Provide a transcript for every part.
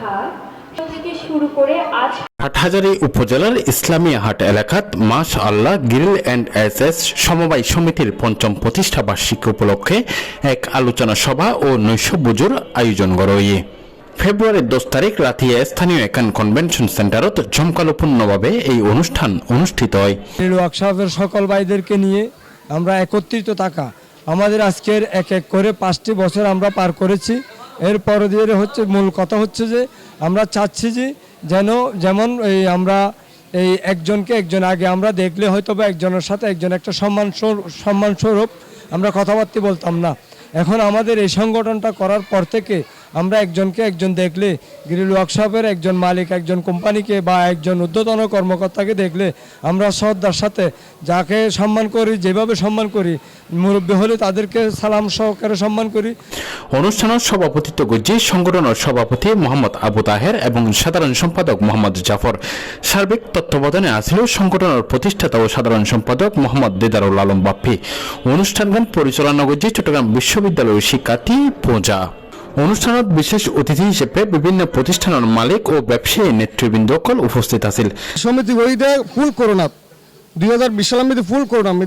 হাট থেকে শুরু করে আজ হাটহাজারী উপজেলার ইসলামিয়া হাট এলাকাত মাশআল্লাহ গ্রিল অ্যান্ড এসএস সমবায় সমিতির পঞ্চম প্রতিষ্ঠা বার্ষিকী উপলক্ষে এক আলোচনা সভা ও নৈশভোজের আয়োজন করা হয়। ফেব্রুয়ারির 10 তারিখ রাতে স্থানীয় একান কনভেনশন সেন্টারত জমকালোপূর্ণভাবে এই অনুষ্ঠান অনুষ্ঠিত হয়। ওয়ার্কশপের সকল ভাইদেরকে নিয়ে আমরা একত্রিত থাকা, আমাদের আজকের এক এক করে 5টি বছর আমরা পার করেছি। এর পরে দিয়ে হচ্ছে মূল কথা হচ্ছে যে আমরা চাচ্ছি যে যেমন আমরা এই একজনকে একজন আগে আমরা দেখলে হয়তো বা একজনের সাথে একজন একটা সম্মানস্বরূপ আমরা কথাবার্তা বলতাম না। এখন আমাদের এই সংগঠনটা করার পর থেকে আমরা একজনকে একজন দেখলে গ্রিল ওয়ার্কশপের একজন মালিক, একজন কোম্পানিকে বা একজন ঊর্ধ্বতন কর্মকর্তাকে দেখলে আমরা শ্রদ্ধার সাথে যাকে সম্মান করি, যেভাবে সম্মান করি, মুরব্বী হলে তাদেরকে সালাম সহকারে সম্মান করি। অনুষ্ঠানের সভাপতিত্ব করছে সংগঠনের সভাপতি মোহাম্মদ আবু তাহের এবং সাধারণ সম্পাদক মোহাম্মদ জাফর। সার্বিক তত্ত্বাবধানে আছিল সংগঠনের প্রতিষ্ঠাতা ও সাধারণ সম্পাদক মোহাম্মদ দিদারুল আলম বাপ্পি। অনুষ্ঠানগান পরিচালনা করছে চট্টগ্রাম বিশ্ববিদ্যালয়ের শিক্ষার্থী পূজা। অনুষ্ঠানত বিশেষ অতিথি হিসেবে বিভিন্ন প্রতিষ্ঠানের মালিক ও ব্যবসায়ী নেতৃবৃন্দ উপস্থিত আছিল। সমিতি হইতে ফুল করোনা 2020 সালের মধ্যে ফুল করোনার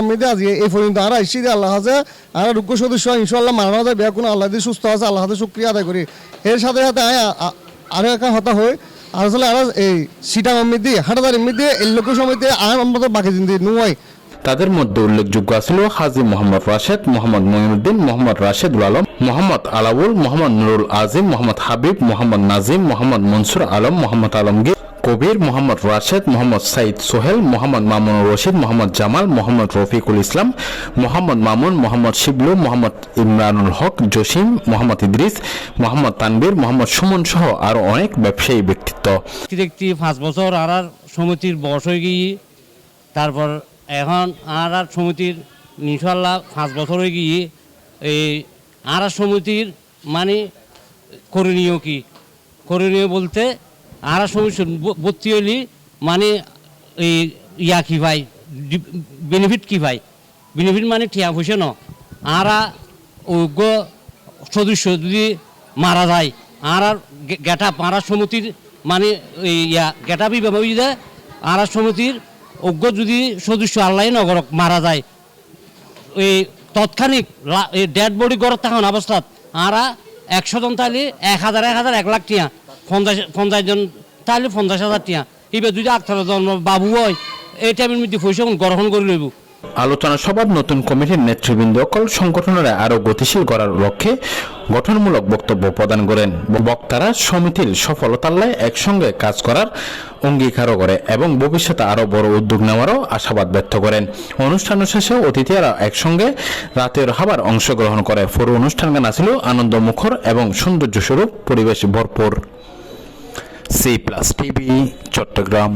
মধ্যে আজকে এই পর্যন্ত আর আইসি আল্লাহ হাজে আর রুগ্য সদস্য ইনশাআল্লাহ মারানো যায় বেয়া কোনো আল্লাহ দিয়ে সুস্থ আছে, আল্লাহ হাতে শুক্রিয়া আদায় করি। এর সাথে সাথে আরো একটা হতা হয় আর আসলে আর এই সিটাং মধ্যে হাটাদারের মধ্যে এই লোক সমিতি আর আমরা বাকি জিন্দি নুয়াই। তাদের মধ্যে উল্লেখযোগ্য আছিল হাজী মোহাম্মদ রাশেদ, মোহাম্মদ মঈনুদ্দিন, মোহাম্মদ রাশেদুল আলম, মোহাম্মদ আলাউল, মোহাম্মদ নুরুল আজিম, মোহাম্মদ হাবিব, মোহাম্মদ নাজিম, মোহাম্মদ মনসুর আলম, মোহাম্মদ আলমগীর কবির, মোহাম্মদ রাশেদ, মোহাম্মদ সাইদ সোহেল, মোহাম্মদ মামুনুর রশিদ, মোহাম্মদ জামাল, মোহাম্মদ রফিকুল ইসলাম, মোহাম্মদ মামুন, মোহাম্মদ শিবলু, মোহাম্মদ ইমরানুল হক, জসিম, মোহাম্মদ ইদ্রিস, মোহাম্মদ তানবীর, মোহাম্মদ সুমন সহ আরো অনেক ব্যবসায়ী ব্যক্তিত্ব। 5 বছর আর সমিতির বয়স হয়ে গিয়ে তারপর এখন আর সমিতির ইনশাল্লাহ 5 বছর হয়ে গিয়ে এই আর সমিতির মানে করণীয় কি, করণীয় বলতে আর সমিতি ভর্তি হলি মানে এই কি ভাই বেনিফিট কি ভাই, বেনিফিট মানে ঠিয়া পয়সা ন। আর অজ্ঞ সদস্য যদি মারা যায় আর গেট আপ আর সমিতির মানে গেট আপই ব্যবহার যায়। আর সমিতির অজ্ঞ যদি সদস্য আল্লাহ নগর মারা যায় এই তৎক্ষণিক ডেড বডি গড়ত থাকুন অবস্থাত আর 100 জন তাহলে 1 লাখ টিয়া, 50 জন তাহলে 50,000 টিয়া। এবার যদি 18 জন বাবু হয় এই টাইমের মধ্যে পয়সা গ্রহণ করে লইব। আলোচনা সভার নতুন কমিটির নেতৃবৃন্দ সংগঠনের আরো গতিশীল করার লক্ষ্যে গঠনমূলক বক্তব্য প্রদান করেন। বক্তারা সমিতির সফলতার লাই একসঙ্গে কাজ করার অঙ্গীকারও করে এবং ভবিষ্যতে আরো বড় উদ্যোগ নেওয়ারও আশাবাদ ব্যক্ত করেন। অনুষ্ঠান শেষে অতিথিরা একসঙ্গে রাতের খাবার অংশগ্রহণ করে। পুরো অনুষ্ঠান গান ছিল আনন্দমুখর এবং সৌন্দর্য স্বরূপ পরিবেশ ভরপুর। C+ TV Chittagong.